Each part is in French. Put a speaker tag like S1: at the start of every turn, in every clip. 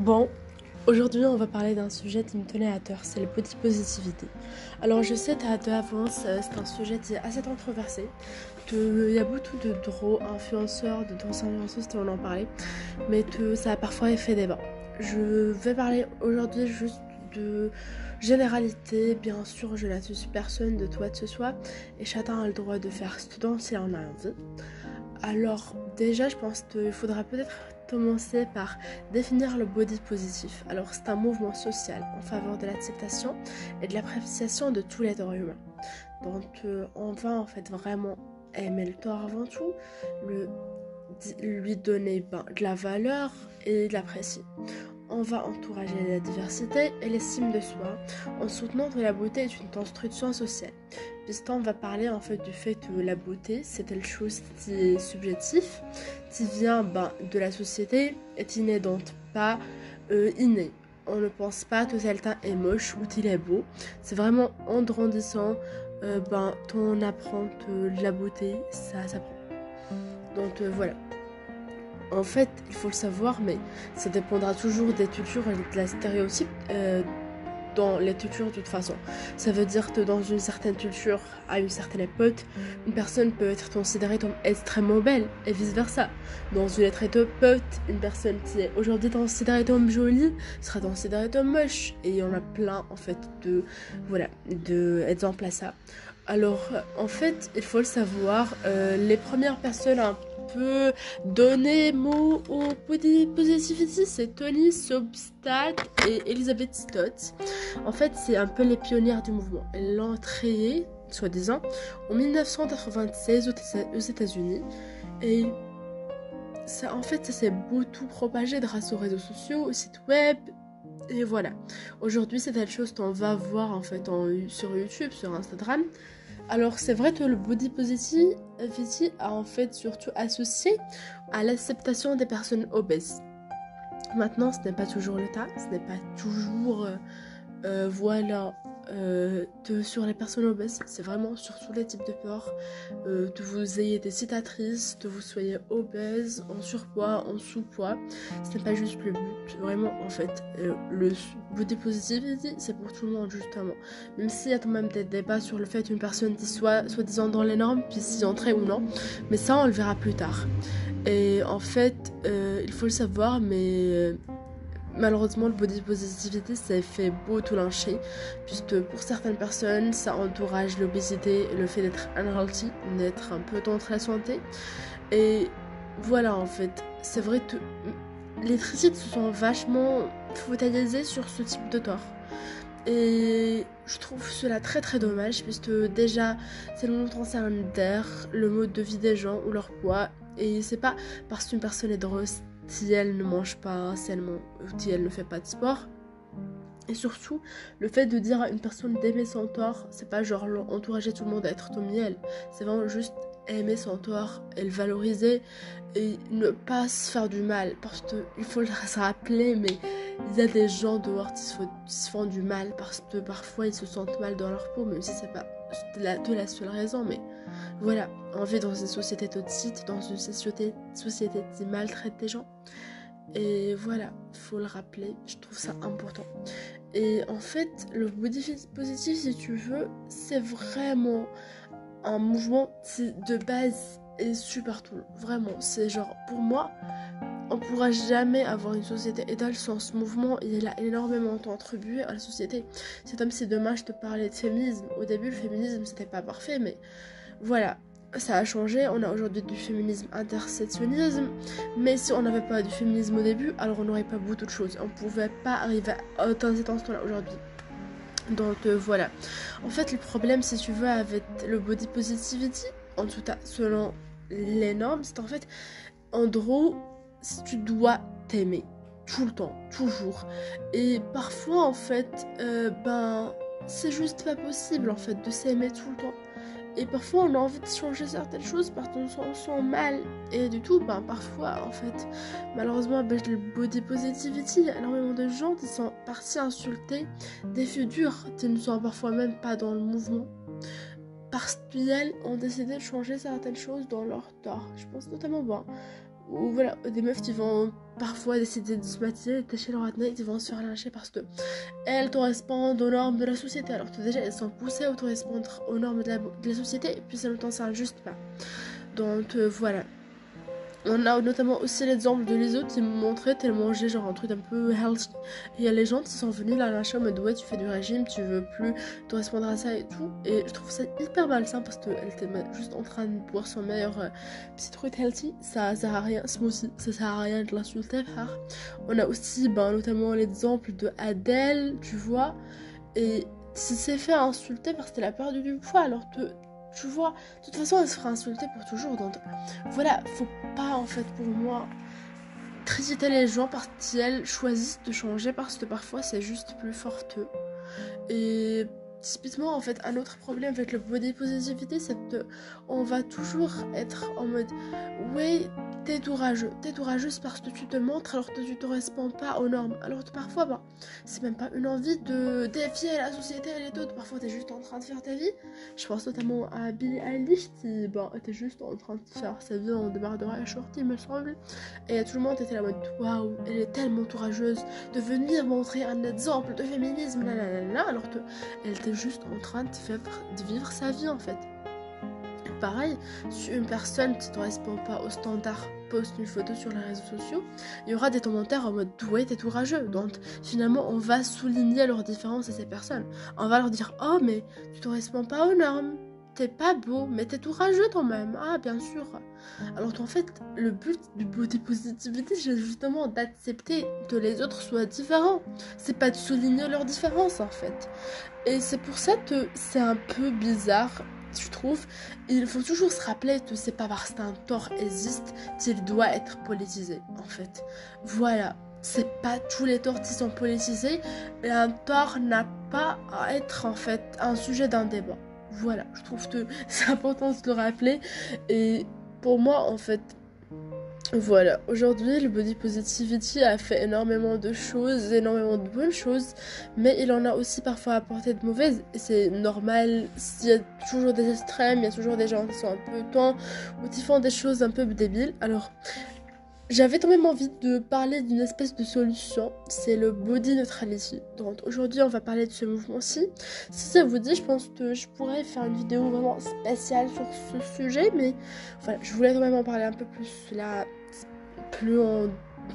S1: Bon, aujourd'hui on va parler d'un sujet qui me tenait à cœur, c'est la body positivity. Alors je sais d'avance, c'est un sujet qui est assez controversé. Il y a beaucoup de gros influenceurs, de grosses influenceuses qui en ont parlé, mais ça a parfois fait débat. Je vais parler aujourd'hui juste de généralité, bien sûr je n'accuse personne de toi que ce soit, et chacun a le droit de faire ce dont il en a envie. Alors déjà je pense qu'il faudra peut-être commencer par définir le body positif. Alors c'est un mouvement social en faveur de l'acceptation et de l'appréciation de tous les êtres humains. Donc on va en fait vraiment aimer le corps avant tout, lui donner de la valeur et de l'apprécier. On va encourager la diversité et l'estime de soi en soutenant que la beauté est une construction sociale. Puisqu'on va parler en fait du fait que la beauté c'est quelque chose qui est subjectif, qui vient de la société et qui n'est donc pas inné. On ne pense pas que quelqu'un est moche ou qu'il est beau. C'est vraiment en grandissant qu'on apprend que la beauté ça s'apprend. Donc voilà. En fait, il faut le savoir, mais ça dépendra toujours des cultures et de la stéréotype dans les cultures de toute façon. Ça veut dire que dans une certaine culture, à une certaine époque, une personne peut être considérée comme extrêmement belle et vice-versa. Dans une autre époque, une personne qui est aujourd'hui considérée comme jolie sera considérée comme moche. Et il y en a plein, en fait, d'exemples à ça. Alors, en fait, il faut le savoir, les premières personnes peu donner mot au body positivity, c'est Tony Sobstack et Elizabeth Stott. En fait, c'est un peu les pionnières du mouvement. Elles l'ont créé, soi-disant, en 1996 aux États-Unis. Et ça, en fait, ça s'est beaucoup propagé grâce aux réseaux sociaux, aux sites web. Et voilà. Aujourd'hui, c'est quelque chose qu'on va voir en fait sur YouTube, sur Instagram. Alors c'est vrai que le body positivity a en fait surtout associé à l'acceptation des personnes obèses. Maintenant ce n'est pas toujours le cas, ce n'est pas toujours sur les personnes obèses, c'est vraiment sur tous les types de corps, que vous ayez des cicatrices, que vous soyez obèse, en surpoids, en sous-poids, ce n'est pas juste le but, vraiment en fait, le body positivity c'est pour tout le monde justement, même s'il y a quand même des débats sur le fait qu'une personne qui soit soi-disant dans les normes puisse y entrer ou non, mais ça on le verra plus tard. Et en fait, il faut le savoir, mais malheureusement, le body positivity ça fait beaucoup lyncher, puisque pour certaines personnes, ça encourage l'obésité et le fait d'être unhealthy, d'être un peu contre la santé. Et voilà, en fait, c'est vrai que les critiques se sont vachement focalisées sur ce type de tort. Et je trouve cela très très dommage, puisque déjà, c'est le concerne d'air, le mode de vie des gens ou leur poids, et c'est pas parce qu'une personne est grosse si elle ne mange pas seulement, si elle ne fait pas de sport. Et surtout, le fait de dire à une personne d'aimer son corps, c'est pas genre encourager tout le monde à être comme elle. C'est vraiment juste aimer son corps et le valoriser et ne pas se faire du mal. Parce qu'il faut se rappeler, mais il y a des gens dehors qui se font du mal parce que parfois ils se sentent mal dans leur peau, même si c'est pas de la seule raison, mais voilà, on vit dans une société toxique, dans une société qui maltraite des gens. Et voilà, faut le rappeler, je trouve ça important. Et en fait, le body positif, si tu veux, c'est vraiment un mouvement qui, de base, est super cool. Vraiment, c'est genre, pour moi, on pourra jamais avoir une société idéale sans ce mouvement. Il a énormément contribué à la société. C'est comme si demain je te parlais de féminisme. Au début, le féminisme, c'était pas parfait, mais voilà. Ça a changé, on a aujourd'hui du féminisme intersectionnisme, mais si on n'avait pas du féminisme au début, alors on n'aurait pas beaucoup de choses. On pouvait pas arriver à autant là aujourd'hui. Donc voilà. En fait, le problème, si tu veux, avec le body positivity, en tout cas selon les normes, c'est en fait, en gros, si tu dois t'aimer tout le temps, toujours. Et parfois, en fait, c'est juste pas possible, en fait, de s'aimer tout le temps. Et parfois on a envie de changer certaines choses parce qu'on se sent mal. Et du tout, parfois en fait, malheureusement avec le body positivity, il y a énormément de gens qui sont partis insulter des figures qui ne sont parfois même pas dans le mouvement. Parce qu'elles ont décidé de changer certaines choses dans leur corps. Je pense notamment ou voilà, des meufs qui vont parfois décider de se maquiller, détacher leur acné, ils vont se faire lyncher parce que elles correspondent aux normes de la société, alors que déjà elles sont poussées à correspondre aux normes de la société, et puis ça ne temps ça juste pas. Donc voilà. On a notamment aussi l'exemple de Lizzo qui me montrait qu'elle mangeait genre un truc un peu healthy. Et il y a les gens qui sont venus la lâcher en mode ouais, tu fais du régime, tu veux plus correspondre à ça et tout. Et je trouve ça hyper malsain parce qu'elle était juste en train de boire son meilleur petit truc healthy. Ça sert à rien, smoothie, ça sert à rien de l'insulter, frère. On a aussi notamment l'exemple de Adele, tu vois. Et si c'est fait insulter parce qu'elle a perdu du poids, alors que tu vois, de toute façon elle se fera insulter pour toujours, donc voilà, faut pas en fait pour moi critiquer les gens parce qu'elles choisissent de changer parce que parfois c'est juste plus fort qu'eux. Et typiquement en fait un autre problème avec le body positivity, c'est que on va toujours être en mode ouais, t'es courageuse parce que tu te montres alors que tu te corresponds pas aux normes, alors que parfois c'est même pas une envie de défier la société et les autres, parfois t'es juste en train de faire ta vie. Je pense notamment à Billie Eilish qui était juste en train de faire sa vie en débardeur et short il me semble, et tout le monde était là en mode waouh, elle est tellement courageuse de venir montrer un exemple de féminisme alors qu'elle était juste en train de vivre sa vie en fait. Pareil, si une personne qui ne correspond pas au standard poste une photo sur les réseaux sociaux, il y aura des commentaires en mode ouais, t'es courageux. Donc finalement on va souligner leurs différences à ces personnes. On va leur dire oh mais tu ne corresponds pas aux normes, t'es pas beau mais t'es courageux quand même. Ah bien sûr. Alors qu'en fait le but du body positivity c'est justement d'accepter que les autres soient différents. C'est pas de souligner leurs différences en fait. Et c'est pour ça que c'est un peu bizarre, je trouve. Il faut toujours se rappeler que c'est pas parce qu'un tort existe qu'il doit être politisé, en fait. Voilà, c'est pas tous les torts qui sont politisés, et un tort n'a pas à être, en fait, un sujet d'un débat. Voilà, je trouve que c'est important de le rappeler. Et pour moi, en fait, voilà, aujourd'hui le body positivity a fait énormément de choses, énormément de bonnes choses, mais il en a aussi parfois apporté de mauvaises, et c'est normal, il y a toujours des extrêmes, il y a toujours des gens qui sont un peu tons, ou qui font des choses un peu débiles. Alors j'avais quand même envie de parler d'une espèce de solution, c'est le body neutrality. Donc aujourd'hui on va parler de ce mouvement-ci. Si ça vous dit, je pense que je pourrais faire une vidéo vraiment spéciale sur ce sujet, mais voilà, je voulais quand même en parler un peu plus là,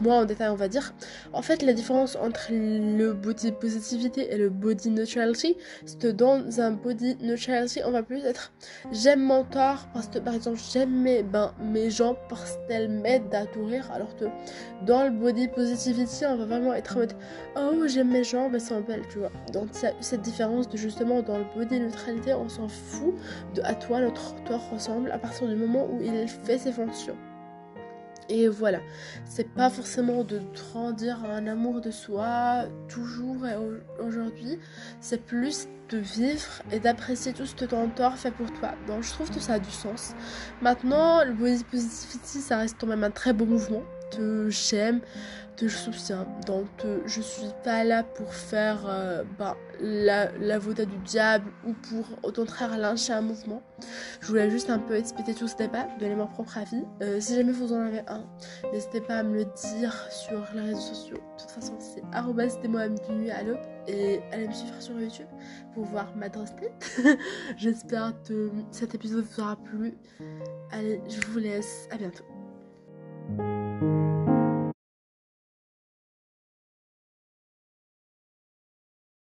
S1: moins en détail on va dire. En fait la différence entre le body positivity et le body neutrality, c'est que dans un body neutrality on va plus être j'aime mon corps parce que par exemple j'aime mes jambes parce qu'elles m'aident à courir, alors que dans le body positivity on va vraiment être en mode oh j'aime mes jambes, elles sont belles, tu vois. Donc il y a cette différence de justement dans le body neutralité on s'en fout de à toi notre corps ressemble à partir du moment où il fait ses fonctions. Et voilà, c'est pas forcément de grandir un amour de soi toujours et aujourd'hui, c'est plus de vivre et d'apprécier tout ce que ton corps fait pour toi. Donc je trouve que ça a du sens. Maintenant, le body positivity, ça reste quand même un très beau mouvement que j'aime, que je soutiens. Donc je suis pas là pour faire l'avocat du diable ou pour au contraire lyncher un mouvement. Je voulais juste un peu expliquer tout ce débat, donner mon propre avis. Si jamais vous en avez un, n'hésitez pas à me le dire sur les réseaux sociaux. De toute façon, c'est @demoamdunuit à l'aube, et allez me suivre sur YouTube pour voir ma grosse tête. J'espère que cet épisode vous aura plu. Allez, je vous laisse. À bientôt.